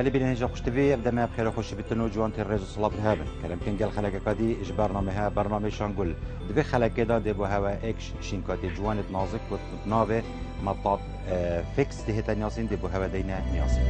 بله بین هنجا خوشتوی ابدا ما بخیر خوشی بتنو جوان تر رز صلاب هابن کلام کنگل خلق کادی اج برنامه ها برنامه شانگل دوی خلق دا ده بو هوا اکش شینکاتی جوانت نازک و ناوه مطاط فیکس ده تا نیاسین ده بو هوا دینا نیاسین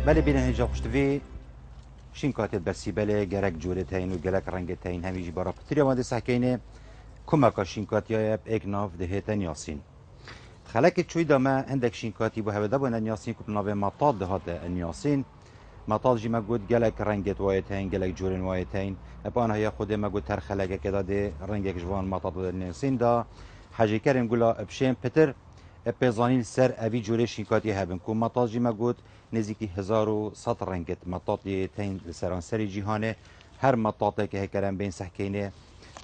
بله بین هنجا خوشتوی شینکاتی برسی بله گرک جوره تاین و گرک رنگ تاین همیجی برا پتری آمده سحکینه کمکا شینکاتی های ایک ناف ده تا نیاسین خلق چوی دامه هندک شینکاتی بو هوده بو نیاسین کب ناوه مطاد ده هاته نیاسین مطاد جی مگود گلک رنگت وایت هین گلک جورن وایت هین اپان هیا خود مگود تر خلقه که داده رنگک جوان مطاد ده نیاسین دا حاجی کریم گولا بشین پتر اپیزانین سر اوی جوره شینکاتی هبن که مطاد جی مگود نزدیکی 1100 رنگت مطاطی تین سرانسری جهانه هر مطاطی که هکرم بین سحکینه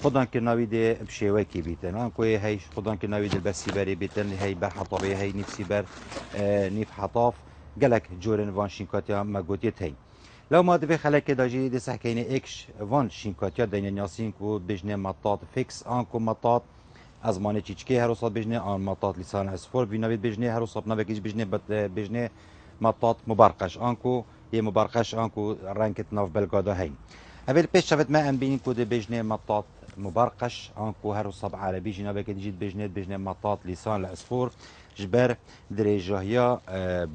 خودان که نوید بشیوه کی بیتن آنکوی هی خودان که نوید بسی بری بیتن هی بر حطابه هی نفسی بر نیف حطاف گلک جورن وان شینکاتیا مگوتی تین لو ما دفع خلق داجی دی سحکینه اکش وان شینکاتیا دین نیاسین کو بجنه مطاط فیکس آنکو مطاط از مانه چیچکی هر وسط بجنه آن مطاط لسان اسفور بی نوید بجنه هر وسط نوید بجنه بجنه مطاط مبرقش آنکو یه مبرقش آنکو رنگت ناف بلگادا هین اول پیش شفت ما ام بینی کود بجنه مطاط مبرقش آنکو هر صب عربی جنابه که دیجید بجنه مطاط لسان العصفور جبر درجهیا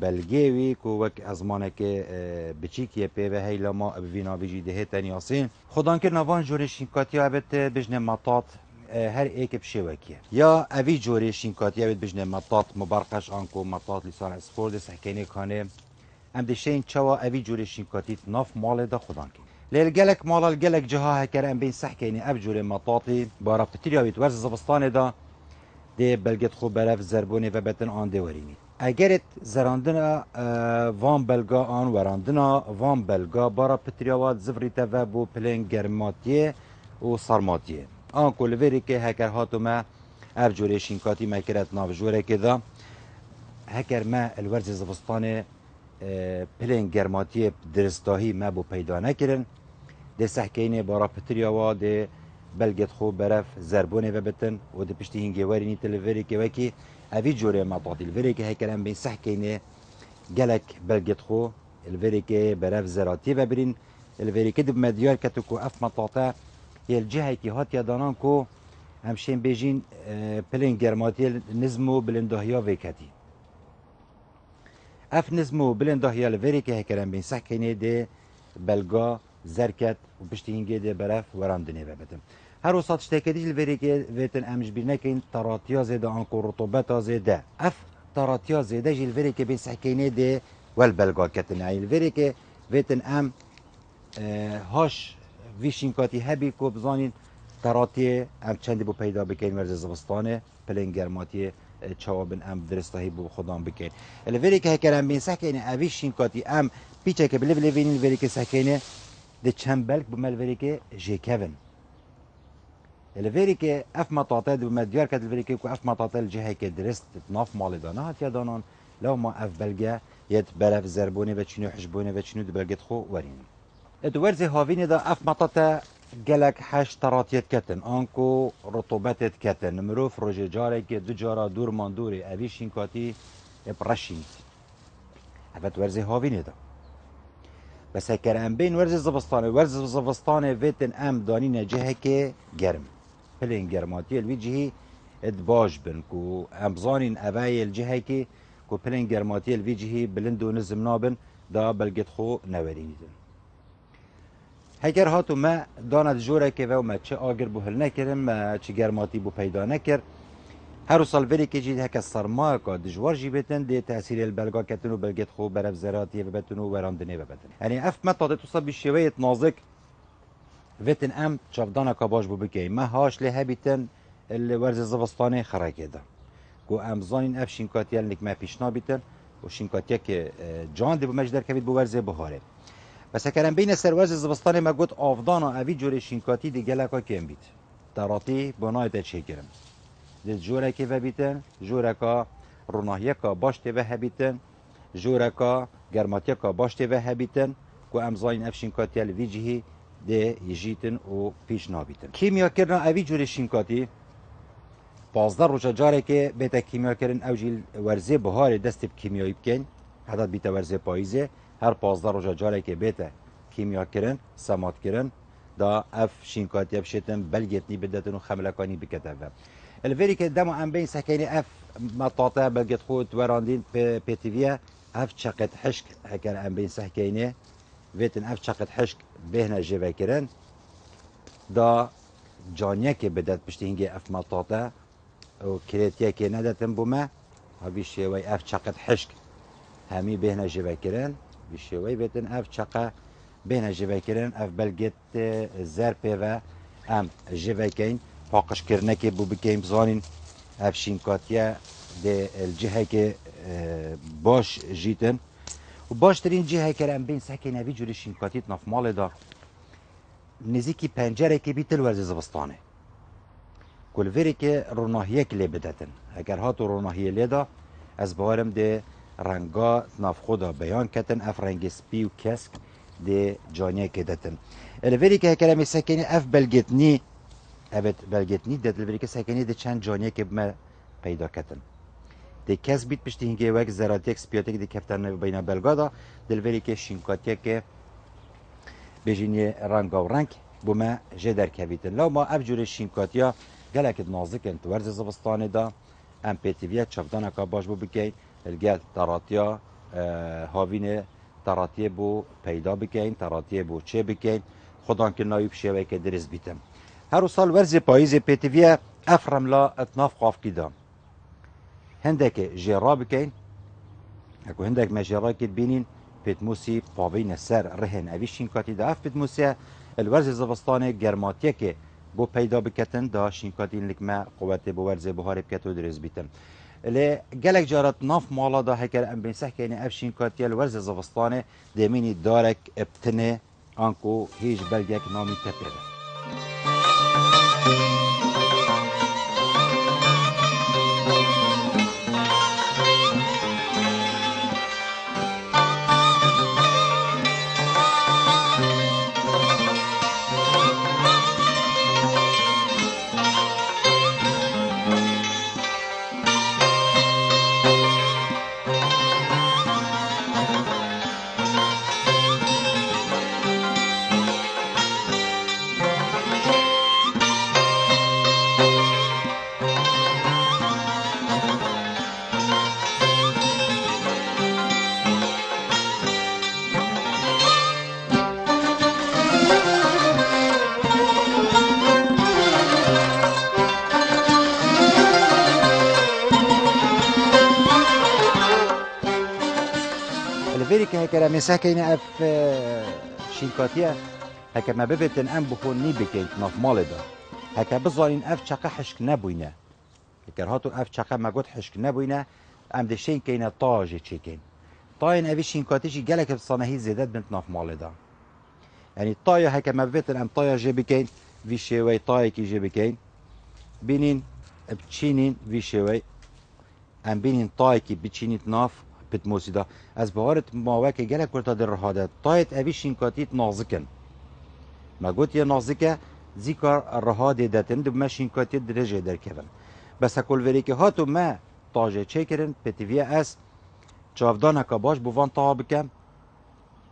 بلگیوی کو وک ازمانه که بچیکیه پی و هی لما بوینا بیجی ده تنیاسین خودان که نوان جورشین کاتی ابت بجنه مطاط هر ایک بشوکیه یا اوی جوری شینکاتی اوید بجنه مطاط مبرقش آنکو مطاط لسان اسفور ده سحکینه کانه ام دشین چوا اوی جوری شینکاتی ناف مال ده خودان که لیل گلک مالال گلک جها هکر ام بین سحکینه اب جوری مطاطی با رابطه اوید ورز زبستان ده ده بلگت خوب برف زربونه و بتن آن ده ورینی اگرت زراندنا وان بلگا آن وراندنا وان بلگا با رابطه اوید زفریت و بو پلین گرماتیه و سرماتیه آن کلوری که هکر هاتو ما اف جوری شینکاتی ما کرد ناف جوره که دا هکر ما الورز زبستان پلین گرماتی درستاهی ما بو پیدا نکرن ده سحکینه بارا پتریا و ده بلگت خوب برف زربونه و بتن و ده پشتی هنگی وارینی تلوری که وکی اوی جوره مطاطی الوری که هکر هم بین سحکینه گلک بلگت خو الوری که برف زراتی و برین الوری که دو مدیار کتو که اف مطاطه یه الجهه که هات یادانان کو همشین بیجین پلین گرماتی نظمو بلندهیا وکتی اف نظمو بلندهیا لوری که هکرم بین سحکینه ده بلگا زرکت و پشتی هنگی ده برف وراندنه ببتم هر وسط شتاکدیش لوری که ویتن امش بینکین تراتیا زیده آنکو رطوبتا زیده اف تراتیا زیده جی لوری که بین سحکینه ده والبلگا کتن یعنی لوری که ویتن ام هاش ویشینکاتی هبی کو بزانین تراتی ام چندی بو پیدا بکن ورز زبستانه پلین گرماتی چوابن ام درستاهی بو خودم بکن الوری که هکرم بین سحکینه اوی شینکاتی ام پیچه که بلیو لیوین الوری که سحکینه ده چنبلک بو ملوری که جیکون الوری که اف مطاطه دو مدیار کد الوری که اف مطاطه الجهه که درست ناف مال دانه هات یادانان لو ما اف بلگه یت برف زربونه و چنو حجبونه و چنو دو بلگت خو ورین ادوارز هاوینه دا اف مطاطه گلک هشت تراتیت کتن آنکو رطوبتت کتن مروف روژه جاره که دو جارا دور ماندوری اوی شینکاتی ابرشین افت ورز هاوینه دا بس هکر ام بین ورز زبستانه ویتن ام دانین جهه که گرم پلین گرماتی الوی جهی ادباج بن کو ام زانین اوی الجهه که کو پلین گرماتی الوی جهی بلندو نزم نابن دا بلگت خو نورینیدن هگر هاتو ما داند جوره که و ما چه آگر بو هل نکرم ما چه گرماتی بو پیدا نکر هر سال وری که جید هک سرما که دجوار جی بتن ده تاثیر البلگا کتن و بلگت خو برف زراتی و بتن و وراندنه و بتن یعنی اف ما تاده تصاب بشویت نازک وتن ام چافدانا که باش بو بکی ما هاش له بیتن الورز زبستانه خراکه ده کو امزانین اف شینکاتیل نک ما پیشنا بیتن و شینکاتیا که جان ده بو مجدر کوید بو ورز بهاره بس اگر بین سرواز زبستان ما گفت آفدانا اوی جور شینکاتی دی گلکا کم بیت تراتی بنای تا چه کرم دی جوره که و بیتن جوره که روناهیه که باشته و هبیتن جوره که گرماتیه که باشته و هبیتن که امزاین اف شینکاتی الوی جهی دی یجیتن و پیش نابیتن کیمیا کرنا اوی جور شینکاتی 15 روزا جاره که بیت کیمیا کردن اوجیل ورزه بهار دست کیمیایی بکن حتی بیت ورزه پاییزه هر 15 روزا جاره که بیت کیمیا کردن سمات کردن دا اف شینکاتی بشتن بلگتنی بدتن و خملکانی بکتن الوری که دمو ام بین سکینی اف مطاطا بلگت خود وراندین پی تی وی اف چقد حشک هکر ام بین سکینی ویتن اف چقد حشک بهنا جوه کردن دا جانیه که بدت پشتی هنگی اف مطاطا و کریتیا که نداتن بوما هاوی شوی اف چقد حشک همی بهنا جوه کرن وی شوی بیتن اف چقد بهنا جوه کرن اف بلگت زرپه و ام جوه کن پاقش کرنه که بو بکیم بزانین اف شینکاتیا ده الجهه که باش جیتن و باش ترین جهه که ام بین سکین اوی جوری شینکاتیت ناف مال دا نزیکی پنجره که بیتل ورز زبستانه کل وری که روناهیه که لی بدتن اگر هاتو روناهیه لی دا از بارم ده رنگا ناف خدا بیان کتن اف رنگ سپی و کسک ده جانیه که دتن الوری که هکرمی سکینی اف بلگتنی evet belgetni dedilveri ki sekeni de çend janiye ki me peyda ketin. De kes bit pişti hinge vek zeratek spiyotek de kefterine beyna belgada delveri ki şinkatiye ki bejini ranga renk bu me jeder kevitin. Lav ma evcure şinkatiya gelek nazik entverz zıvıstanı da empetiviye çavdana ka baş bu bikeyn elgel taratiya havine taratiye bu peyda bikeyn taratiye bu çe bikeyn خودان که نایب شوی که درز بیتم هر سال ورز پاییز پیتویه افرم لا اتناف قاف کیدام هندک جرا بکین اكو هندك ما جرا كي بينين بتموسي بابين سر رهن اويشين كاتي دا اف بتموسي الورز زبستاني جرماتيه كي بو پیدا بکتن دا شینکاتین لکما قوت بو ورز بهار بکتو درز بیتن لی گلک جارت ناف مالا دا هکر ام بین سحکینی اف شینکاتی الورز زبستاني دمینی دارک ابتنه آنکو هیچ بلگک نامی تپیده الفيريكا هكا مساكين اف شينكاتيا هكا ما ببتن ام بكون ني بكين ناف مالدا هكا بزارين اف شقا حشك نبوينا هكا هاتو اف شقا ما قد حشك نبوينا ام دشين كينا طاجي تشيكين طاين افي شينكاتيجي قالك بصناهي زيادات بنت ناف مالدا يعني طايا هكا ما ببتن ام طايا جي بكين في شوي طاي كي جي بكين بينين بتشينين في شوي ام بينين طاي كي بتشيني ناف بتموسيدا از بهارت ماوك جلك ورتا در هذا طايت ابي شينكاتيت نازكن ما قلت يا نازكه ذكر الرهاد دتن دب ما شينكاتيت درجه در كفن بس كل فريق هاتو ما طاجه تشيكرن بتيفيا اس چافدانا كباش بوفان طا بكم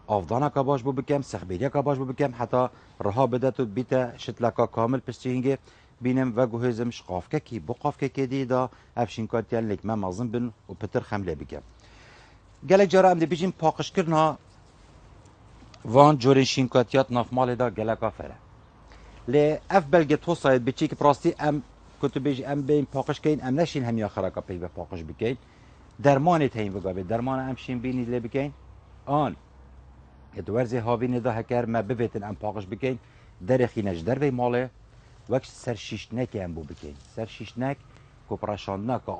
افدانا كباش بو بكم سخبيريا كباش بو بكم حتى رها بدت بيتا شتلكا كامل بستينجي بينم وجهزم شقافكه كي بقافكه كدي دا افشينكاتيا لك ما مازن بن وبتر خمله بكم گلک جارا ام دی بیجیم پاکش کرنا وان جورین شینکاتیات ناف مال دا گلک آفره لی اف بلگه تو ساید بچی که پراستی ام کتو بیج ام بین پاکش کین ام نشین هم یا خراکا پی به پاکش بکین درمانی تین بگاوی درمان ام شین بینی لی بکین آن ادوارزی هاوین دا هکر ما ببیتن ام پاکش بکین در خینج در وی ماله وقت سر شیشنک ام بو بکین سر شیشنک کپراشاندنا که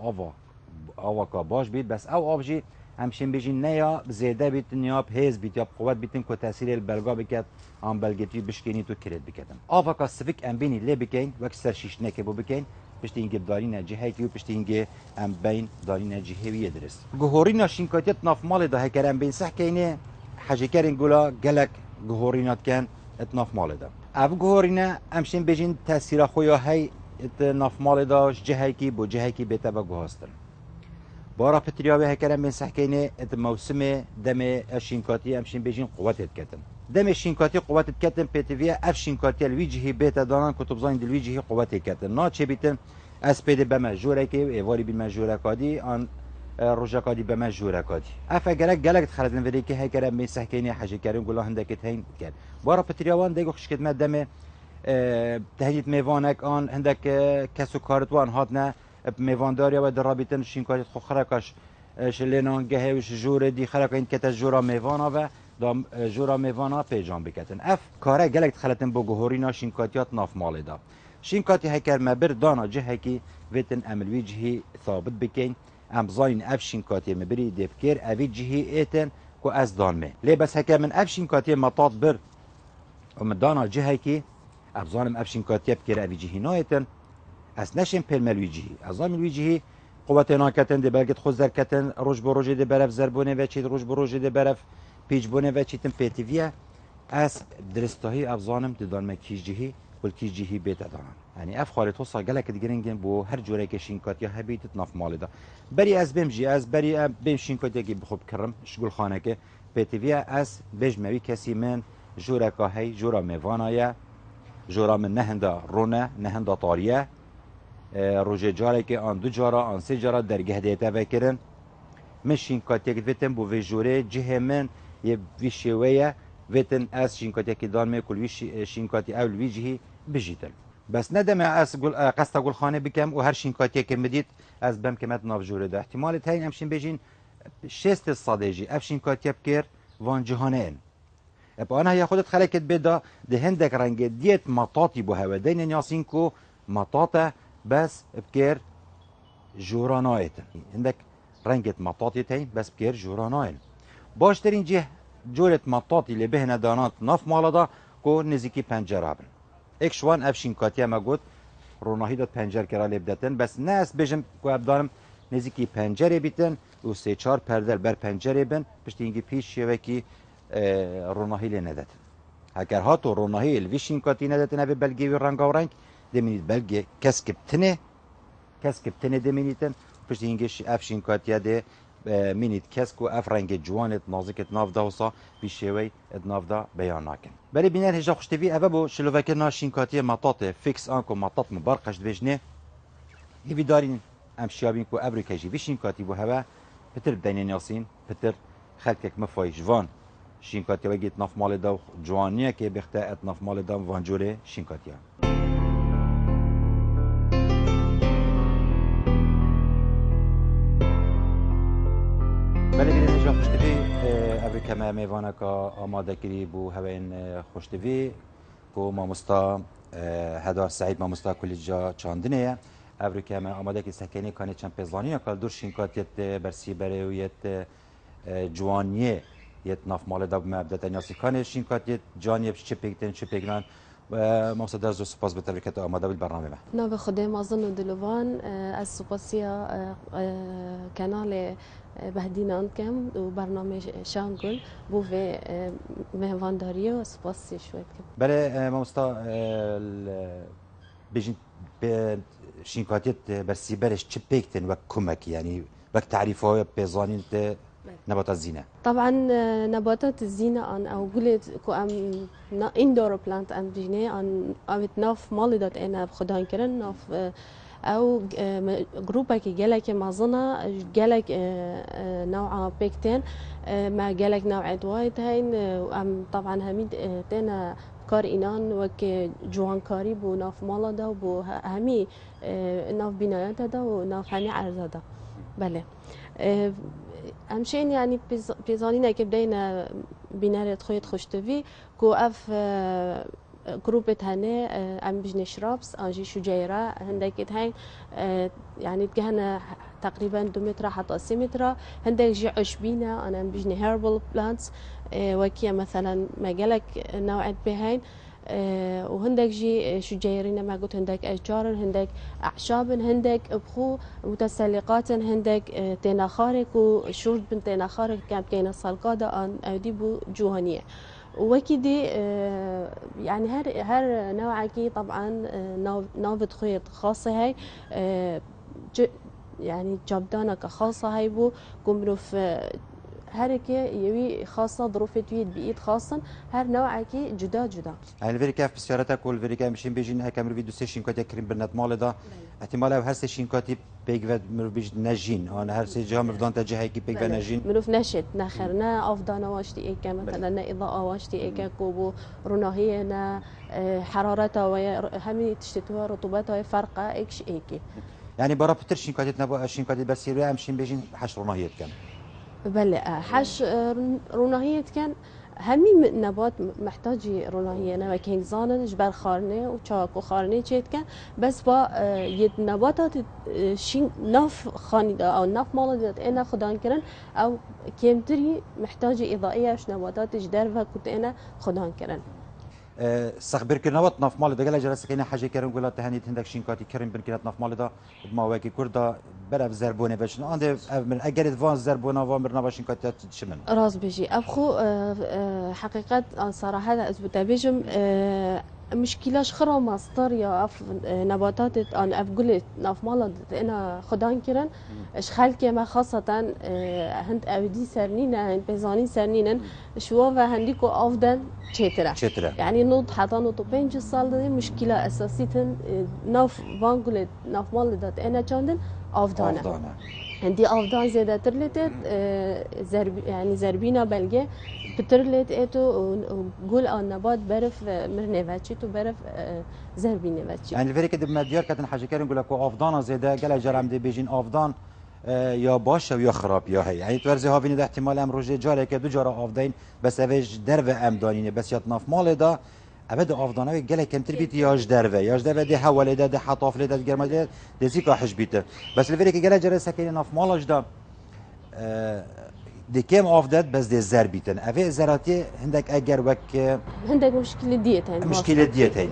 آوا که باش بید بس او آبجی همشین بیشین نیا زیاده بیتن یا هیز بیت یا قوت بیتن که تاثیر البلگا بکد آن بلگتی بشکنی تو کرد بکدن آفاکا سفک ام بینی لی بکین وقت سرشیش نکه بو بکین پشت اینکه دارین جهه کی و پشت اینکه ام بین دارین جهه وی درست گهورینا شینکاتیت ناف مال ده هکرم بین صح کینه حاجه کرین گولا گلک گهورینات کن اتناف مال ده اف گهورینا همشین بیشین تاثیر خویا هی ات ناف مال داش جهه کی بو جهه کی بیت با گهاستن بارا پتریا به هکرم من سحکینه ات موسم دم شینکاتی امشین بیشین قوتت کتن دم شینکاتی قوتت کتن پتویا اف شینکاتی الویجهی بیت دانان کتب زاین الویجهی قوتت کتن نا چه بیتن از پید به مجوره که ایواری بی مجوره کادی آن روزا کادی به مجوره کادی اف اگر گلک خردن ولی که هکرم من سحکینه حاجه کریم گلا هندکت هین کرد بارا پتریاوان دیگه خوش کدمت دم تهدید میوانک آن هندک کسو کارتوان هاتنه میوانداری و درابطن شینکاری خو خرکش شلینان گهوش جور دی خرک این کت جورا میوانا و دام جورا میوانا پیجان بکتن اف کاره گلک خلتن بو گهورینا شینکاتیات ناف مال دا شینکاتی هکر مبر دانا جه کی ویتن عمل وجهی ثابت بکین ام زاین اف شینکاتی مبری دفکر اوی جهی ایتن کو از دان می لی بس هکر من اف شینکاتی مطاط بر و من دانا جه کی ابزانم اف شینکاتی بکر اوی جهی نایتن از نشیم پل ملویجی از ملویجی قوت ناکتن دی بلکت خود زر کتن روز به روز دی برف زربونه و چیت روز به روز دی برف پیچ بونه و چیتن پیتیویه از درستهی افزانم دیدان مکیجی کل کیجی بیت دارن یعنی اف خالد توصا گلک دیگرینگن بو هر جوره که شینکات یا هبیت ناف مال دا بری از بمجی از بری بیم شینکات کی بخوب کرم شغل خانه که پیتیویه از بجموی کسی من جوره که هی جورا میوانایه جورا من نهنده رونه نهنده طاریه روزه جاره که آن دو جاره آن سه جاره درگه دیتا وکرن من شینکاتیک ویتن بو ویجوره جه من یه ویشویه ویتن از شینکاتیک دان می کل ویش شینکاتی اول ویجهی بجیتن بس ندم از قصد گل خانه بکم و هر شینکاتیک مدید از بم کمت ناف جوره ده احتمال تاین همشین بجین شست صادجی اف شینکاتیک بکر وان جهانه ان اب انا هي خودت خلقت بدا دهندك رنگ دیت مطاطی بو هوا دین یاسین کو مطاطه بس بكير جورانايت عندك رنجة مطاطي تاين بس بكير جوراناين باشترين جه جولة مطاطي اللي بهنا دانات ناف مالدا كو نزيكي پنجره بن اك شوان افشين كاتيا ما قلت روناهي دات پنجر كرا لبدتن بس ناس بجم كو ابدانم نزيكي پنجره بيتن و سه چار پردل بر پنجره بن پشتينگي پیش شوكي روناهي لندتن هكر هاتو روناهي الويشين كاتي ندتن ابي بلگي رنگا ورنگ دمینید بلگه کسکب تنه دمینیتن پشت اینگش افشین کاتیا ده مینید کسک و اف رنگ جوانت نازکت ناف دا وصا بیشوی ناف دا بیان ناکن بلی بینر هجا خوشتوی اوه بو شلوکه ناشین کاتیا مطاط فیکس آنکو مطاط مبارقش دویجنه هیوی دارین امشیابین کو ابریکجی ویشین کاتی بو هوا پتر بدینین یاسین پتر خلکک مفای جوان شین کاتیا وگیت ناف مال دا جوانیه که بخته ات ناف مال دا وانجوره شین کاتیا بله بیرون جا خوشتوی ابریکه ما میوانه که آماده کری بو هواین خوشتوی کو مامستا هدار سعید مامستا کلی جا چاندنه ابریکه ما آماده کی سکنی کانی چند پیزانی که دور شینکاتیت برسی برویت جوانیه یت ناف مال داب مبدت نیاسی کانی شینکاتیت جانیه چه پیکتن چه پیکنان و مقصد از سپاس به تبریکت آماده بالبرنامه ما ناو خدای مازن و دلوان از سپاسیا کانال بهدینان کم و برنامه شانگل بو و مهوانداری و سپاسی شوید کم بله مامستا بيجي شينكاتيت برسي برش تشبيكتن وكمك يعني وك تعريفه بيزانين نباتات الزينه طبعا نباتات الزينه ان او قلت كو ام اندور بلانت ام بجني ان اوت ناف مالدات انا بخدان كرن ناف او جروبا كي جالك مازنا جالك نوع بيكتين ما جالك نوع دوايت هين ام طبعا هميد تانا كار إنان وك جوان كاري بو ناف مالا دا وبو همي ناف بنايات دا وناف همي عرضة دا بله همشين يعني بيزانينا كبدينا بنارة خويت خوشتوي كو اف جروبت هنا ام بجني شرابس انجي شجيرة هندك هاي يعني تجهنا تقريبا 2 متر حتى 3 متر. هندك جي عشبينة أنا بجني هيربل بلانتس وكيا مثلا مجالك نوعات بهاين. وهندك جي شجيرين ما قلت هندك أشجار هندك أعشاب هندك بخو متسلقات هندك تناخارك وشورت بن تناخارك كان كينا سلقادة أن أديبو جوهانية وكدي. يعني هر نوعكي طبعا نافذ خيط خاصة هاي يعني جابدانك خاصة هاي بو قمروف هركه يوي خاصة ظروف تويد بإيد خاصا هر نوعكي جدا جدا. يعني الفيريكا في سيارتك والفيريكا مشين بيجين هكا فيديو سيشن كاتي كريم برنات مال دا احتمال هر سيشن كاتي بيج مر بيج نجين انا هر سي جا مردان تجي هيك بيج نجين منوف نشت ناخرنا افضانا واشتي ايكا مثلا نا اضاءة واشتي ايكا كوبو روناهية نا حرارتها وهمي تشتتوها رطوبتها فرقة ايكش ايكي. يعني برا بتر شين كاتي نبو شين كاتي بس يروي مشين بيجين حش روناهية كان بله حش روناهية كان همي نبات محتاج روناهية نوع كهنگ زانن جبر خارنه و چاکو خارنه چیت کن بس با یه نباتات شین ناف خانی دا او ناف مال داد انا خدان کرن او کمتری محتاج اضائیه اش نباتات جدر و کت انا خدان کرن. سخبر كرنوات ناف مال دا قال جلس كينا حاجه كرم قال تهنيت هندك شين كاتي كرم بن كرات ناف مال دا ما واكي كردا برف زربونه باش عند من اجرت فان زربونه وامر نافشين كاتي تشمن راس بيجي ابخو حقيقه صراحه اثبت بيجم مشكلاش خرا ماستر يا اف نباتات ان اف قلت ناف مالد انا خدان كرن اش خلكي ما خاصه هند اودي سرنينا هند بيزاني سرنينا شو هنديكو افضل تشترا يعني نوض حتى نوض 5 سال دي مشكله اساسيه ناف فان قلت ناف مالد انا كاندن افضانا عندي افضان زيادة ترلتت يعني زربينا بلجة بترلت اتو وقول ان نبات برف مرنيفاتشي تو برف زربيني فاتشي. يعني الفريق دب مديار كاتن حاجه كارن يقول لك افضان زيادة قال جرام دي بيجين افضان يا باشه ويا خراب يا هي يعني تورزي هافين ده احتمال ام روجي جاري كدو جارا افضين بس اوج درو ام دانينه بس يطناف مال ده ابد افضانه قال كم تربيت ياج درو دي حواله ده حطاف ده جرم ده دزيكا حجبيته بس الفريق قال جرى سكين ناف مالج ده دي كم افضل بس دي زربيتن افي زراتي عندك اجر وك عندك مشكله ديتين مشكله ديتين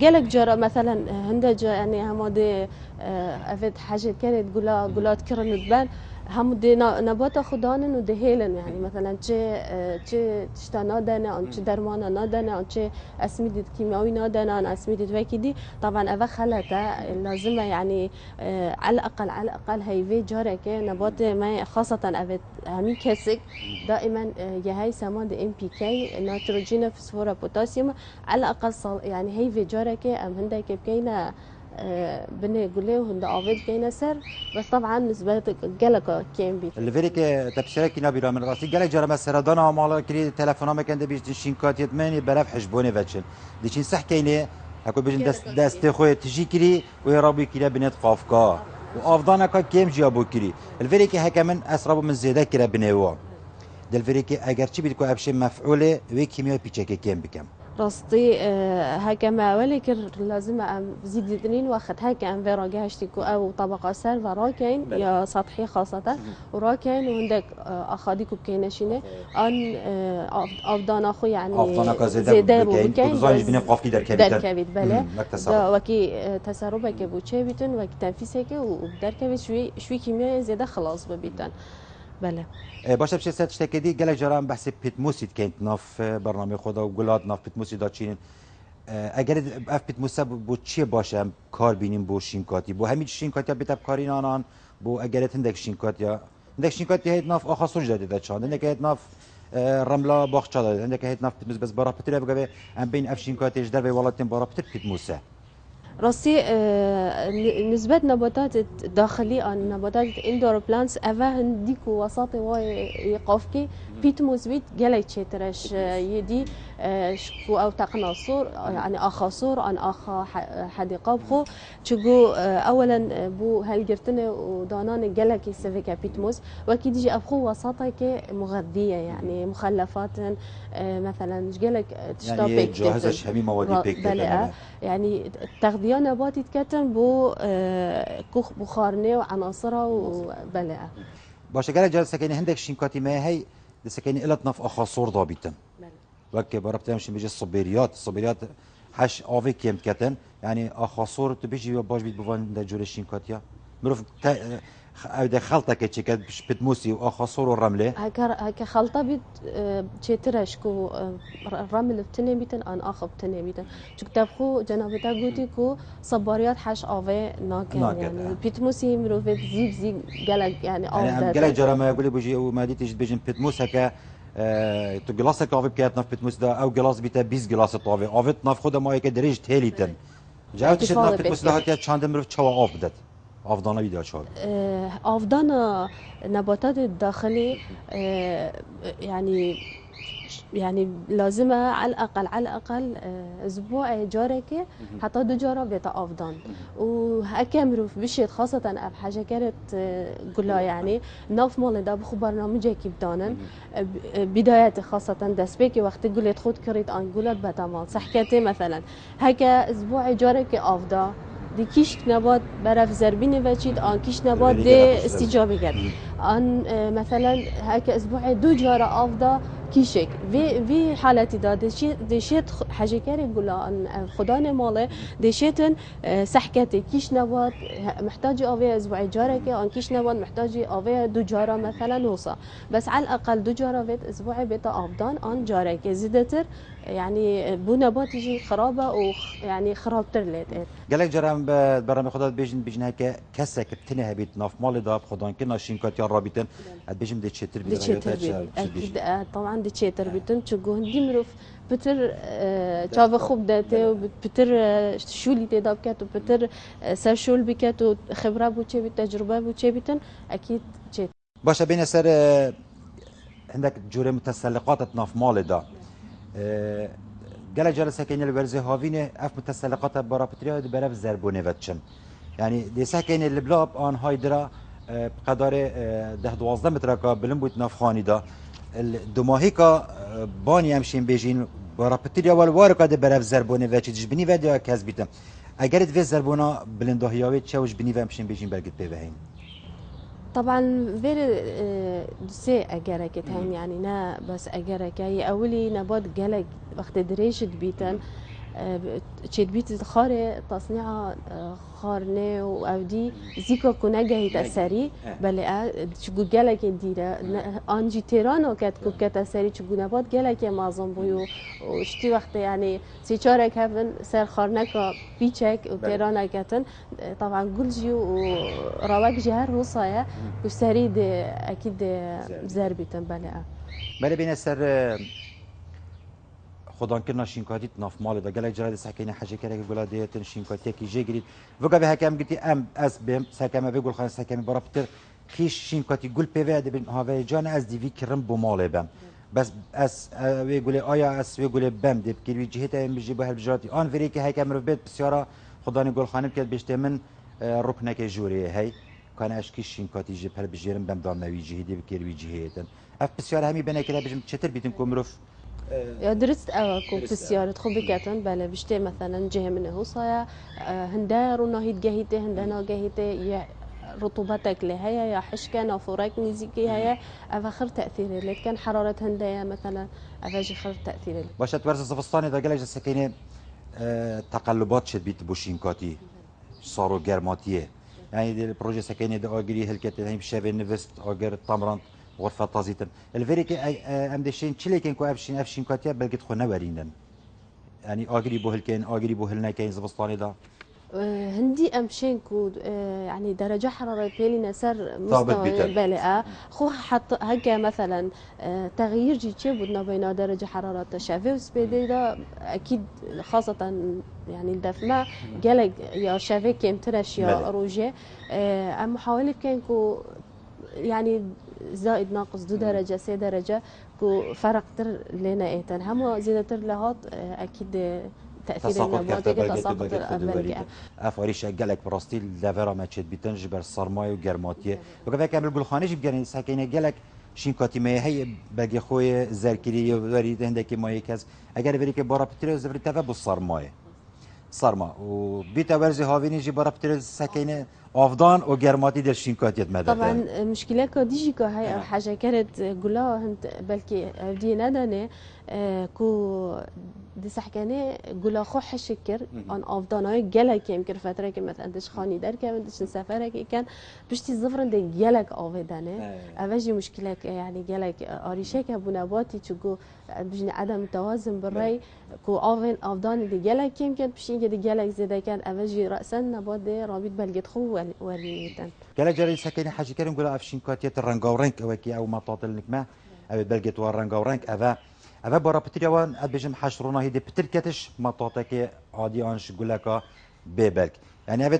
قالك جرى مثلا عندك يعني هم دي افيد حاجه كانت قولات كرن تبان هم دي نبات خدانن و دهيلن يعني مثلا چه تشتا نادنا ان چه درمان نادنا ان چه اسميد كيماوي نادنا ان اسميد وكيدي طبعا اذا خلته لازمه يعني على الاقل هيفي جارك نبات ما خاصه افيد همي كسك دائما يهي سمان دي ام بي كي نيتروجين فوسفور بوتاسيوم على الاقل يعني هيفي جارك ام هندك بكينا بني قولي وهند عابد كينا سر بس طبعا نسبة جلك كيم بيت اللي فيك تبصرة كنا بيرا من راسي جلك جرى مثلا دانا مالا كري تلفونا ما كان دبيش شينكات يتمني برف حجبوني فتشن ديشين صح كيني هكو بيجن دست خوي تجي كري ويرابي كري بنت قافكا وافضانا كيم جابو كري الفيك هكا من اسرب من زيادة كري بنيوا دل فيك اگر چی بيدكو ابشي مفعوله وي كيمياء بيچك كيم بكم رصدي هكا ما ولكن لازم زيد اثنين واخد هكا ام فيرا جاشتكو او طبقه سيرفا راكين يا سطحي خاصه وراكين وعندك اخاديكو بكينشينه ان افضان اخو يعني افضان زيده بكين بزايج بين قافكي دركبيت بله وكي تسربك بوچيبيتن وكي تنفيسك وبدركبيت شوي كيمياء زياده خلاص ببيتن بله باشه بشه ست تشتكي قال جرام بحث بيتموسيد كانت ناف برنامج خدا وقولات ناف بيتموسيد داتشين اگر اف بيتموسا بو چی باشه کار بینیم بو شینکاتی بو همین شینکاتی بتاب کارین آنان بو اگر هندک شینکاتی هیت ناف آخاسوج داده داشتن هندک هیت ناف رملا باخچه داده هندک هیت ناف بيتموس بس برا بتر بگه ام بین اف شینکاتیش در به ولاتن برا بتر بيتموسا راسي نسبة نباتات الداخلية نباتات اندور بلانتس أفا هنديكو وساطي واي يقافكي بيت مثبت جالي تشترش يدي شكو أو تقناصور يعني أخاصور عن أخا حديقة بخو تشجو أولا بو هالجرتنا ودانان جالك يسفيك بيتموس وأكيد يجي أبخو وساطة مغذية يعني مخلفات مثلا جالك تشتابك يعني جاهزة شامي مواد بيك يعني التغذية بعضيها نباتي تكتن بو كوخ بخارنه وعناصرها وبلاء. باشه گله جل سکینه هندک شینکاتی ما هی ده سکینه الات نف آخاصور دابیتن وقت برابط همشین بيجي الصبيريات حش آوي كيم كتن يعني أخاصور تبيجي باش بيت بوان دا جورشين كاتيا مروف او ده خلطة كتشكت بتموسي وأخاصور والرملة هكا خلطة بيت تشترش كو الرمل بتني بيتن أن آخر بتني بيتن شو كتابخو جنابتا قوتي كو صباريات حش آوي ناكن يعني بتموسي مروف زيب قلق يعني آف يعني قلق جرى ما يقولي بيجي وما دي تيجي بيجي بتموس هكا تو گلاس کاوی بکیت نف بتموس دا او گلاس بیت 20 گلاس تاوی آوت نف خود ما یک درج تهلیتن جاوت شد نف بتموس دا هاتیت چند مروف چوا آف بدد آفدانه بیدا چاوی آفدان نباتات الداخلي يعني لازمة على الأقل أسبوع جارك حتى 2 جارة بيتا أفضل وهكا مروف بشيت خاصة أب حاجة كانت قلا يعني ناف مال دا بخو برنامج كي بدانن بدايات خاصة دسبيكي وقت قلت خود كريت أن قلت بتمال صحكتي مثلا هكا أسبوع جارك أفضل دی کیش نبات برف زربینه و چید آن کیش نبات ده استجابه کرد آن مثلا هک اسبوع 2 جار آفدا کیشک وی حالتی داد دشیت حاجه کاری گلا آن خدا نماله دشیتن صحکتی کیش نبات محتاج آوه اسبوع جاره که آن کیش نبات محتاج آوه 2 جاره مثلا نوصا بس على الاقل 2 جاره بیت اسبوع بیت آفدان آن جاره که زیادتر يعني بو نبات يجي خرابه ويعني خرابتر ليت قالك جرام برام خدات بيجن هكا كسك بتنها بيت ناف مال داب خدان كنا شينكات يا رابطن بيجم دي تشتر اكيد طبعا دي تشتر بيتن تشغو هندي مروف بتر تشاف خوب داته وبتر شولي تداب كات وبتر سرشول بكات وخبره بو تشي تجربه بو تشي بيتن اكيد تشي باشا بين سر عندك جوره متسلقات ناف مال دا قال جلسه كاين البرزي هافينه اف متسلقات برابتريا برف زربونه وتشن يعني دي ساكن البلاب ان هايدرا بقدر 12 متر كا بلم بوت نافخاني دا الدماهيكا باني امشين بيجين برابتريا والوار كا برف زربونه وتش بني وديا كسبيتم اگر في زربونه بلندهياوي تشوج بني وامشين بيجين برقت بيبهين طبعا غير سي اجرك تهين يعني نا بس اجرك هي اولي نبات جلك وقت دريشت بيتن تشيد بيت خاري تصنيع خارنه واودي زيكو كونجا يتسري بل شو جلك ديره انجي تيرانو كات كتسري شو نبات جلك معظم بيو وشتي وقت يعني سيچارك هفن سر خارنك بيچك وتيرانا كاتن طبعا قلجي وروق جهر وصايا وسري اكيد زربيتن بل بين سر خدان كنا شينكاتي ناف مال دا قالك جراد سكينه حاجه كره قولاديت شينكاتي كي جي جريد فوقا بها كام قلتي ام اس بهم سكما بيقول خلاص سكما برابطر كيش شينكاتي قول بي في بين هاوي جان از دي في كرم بو مال بم بس اس ويقول ايا اس ويقول بم دي بكير جهته ام بيجي بها بجاتي ان فريك هيك امر بيت بسياره خداني قول خانم كانت بيشتي من ركنك جوري هي كان اشكي شينكاتي جي بهل بجيرم بم دام نوي جهدي بكير وجهيتن اف بسياره همي بنا كده بجم تشتر بيتم كومروف يا درست أواكو بسيارة خبي كاتن بلا بشتي مثلا جهة من هوصايا هندا روناهيد جهيته هندنا جهيته يا رطوبتك لهيا يا حشكة نافورك نيزيكي هيا أفخر تأثيره لك كان حرارة هندايا مثلا أفاجي خر تأثيره باشا تورس زفستاني دا قالك سكينه تقلبات شد بيت بوشينكاتي صاروا جرماتيه يعني دي البروجي سكينه دا اجري هلكت هي بشابه نفست اجر طمران غرفه طازيتن الفيريكي ام دشين تشليكن كو افشين كاتيا بلقيت خو نورينن يعني اجري بو هلكن اجري بو هلنا كاين زبسطاني دا هندي امشينكو يعني درجه حراره بيلي نسر مستوى بالغه خو حط هكا مثلا تغيير جي بدنا بين درجه حراره شافي وسبيدي دا اكيد خاصه يعني الدفمه قالك يا شافي كيم ترش يا روجي محاوله كانكو يعني زائد ناقص 2 درجة 3 درجة كو فرق تر لنا ايتن هم زيادة لهات اكيد تأثير النبات تساقط البلقاء افاريش قالك براستي لافرا ما تشد بيتن جبر صرماي وجرماتيه وكذا كامل بالخانه جيب يعني ساكينه قالك شينكاتي ما هي باقي خويا زركري وريد عندك ما يكز اگر بريك بارا بتري زفر تفا بالصرماي صرما و بيتا ورزي هاويني جي برا بتر سكينه افضان و گرماتي دل شينكاتيت مدد طبعا مشكلة كوديجي كو هاي او حاجة كانت قولا هنت بلكي دي نداني كو دي سحكاني قولا خو حشكر ان افضاناي جلك يمكن فترة كي مثلا دش خاني در كان دش سفرة كان بشتي زفرن دي جلك افضاني اوجي مشكلة يعني جلك اريشك ابو نباتي تشكو بجني عدم توازن بالري كو افضان دي جلك يمكن بشي دي جلك زي كان اوجي راسا نبات دي رابط بلقيت خو وريتن قال جري سكينه حاجه كريم قول افشين كاتيت الرنجاورنك او مطاطل نكما او بلقيت ورنجاورنك افا برا بتريوان ابجم حشرونا هيدي بتركتش مطاطك عادي انش قولك ببلك يعني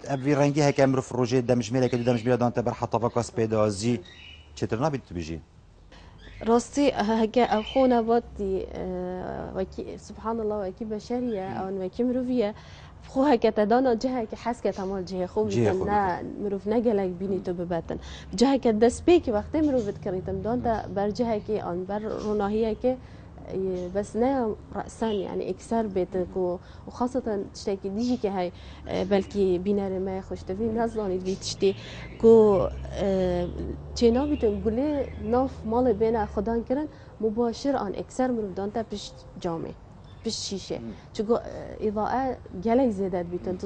ابي رنجي هيك امر في الروجي دمج ميلك دمج ميلا دانت بر حتى فكاس بيدازي تشترنا بتبجي راستي هكا اخونا بطي وكي سبحان الله وكي بشريه او وكي مروفيه خو هكا تدانا جهه كي حس كتمال جهه خو بتنا مروف نجلك بيني تو بباتن جهه كدس بيكي وقت مروف تكريتم دانتا بر جهه كي ان بر روناهيه كي بس نا رأسا يعني اكثر بيتك وخاصة تشتكي ديجي كي هاي بلكي بينار ما خوش تفي نازلاني دي تشتي كو تشينا بيتن قولي ناف مال بين خدان كرن مباشر عن اكثر من دانتا بش جامع بش شيشة تشكو إضاءة جالك زيادات بيتن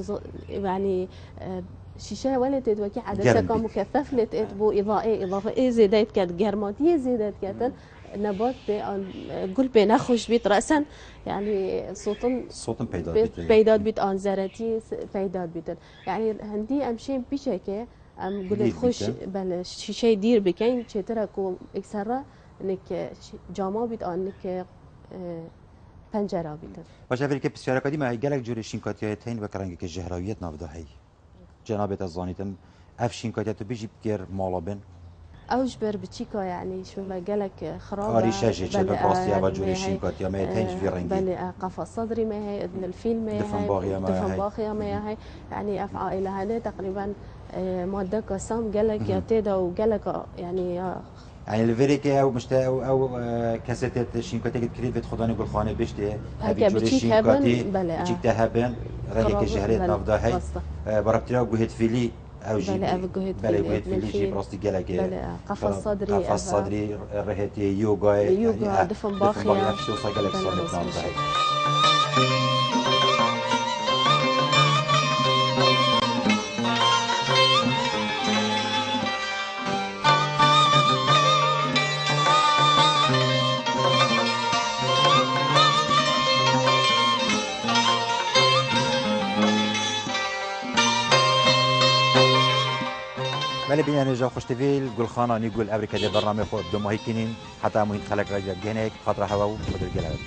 يعني شيشه ولا تدوكي عدسه كان مكثف لتقت بو اضافه زيادات كانت جرماتيه زيادات كانت نبات قل بين خوش بيت راسا يعني صوتن بيداد بيت انزرتي بيداد بيت يعني هندي امشي بيشكه ام قل خوش بل شيشه يدير بكين تشتركو اكسرا انك جاما بيت انك پنجره بيت باش افريكا بسياره قديمه هي قالك جوري شينكاتيتين بكرنجك الجهراويات نافده هي جنابت الزانيتم افشين كاتيتو بيجي بكير مالابن اوج بر بتشيكا يعني شو بقالك خرابه اريشاجي شبه براستي ابا جوري شينكاتيا ما يتنج في رنجي بل قفص صدري ما هي ابن الفيل ما هي دفن باخيا ما هي يعني افعى الى هذا تقريبا ماده قسم قالك يا تيدا وقالك يعني الفيريكي او مشتا او كاسيتات شينكاتي كريت بيت خداني يقول خانه بيشتي هكا بتشيك هبن بتشيك تهبن رنجي جهريت نافدا هي بربتيا وجهت فيلي او جي بلا جهت فيلي جي براستي قالك قفص صدري قفص صدري رهتي يوغا يعني دفن باخيا شو صقلك صمت نافدا هي ولی بین اینجا خوشتویل گل خانه نیگل ابری کدی برنامه خود دو ماهی کنین حتی ماهی خلق را جنگ خاطر هوا و مدر گلاد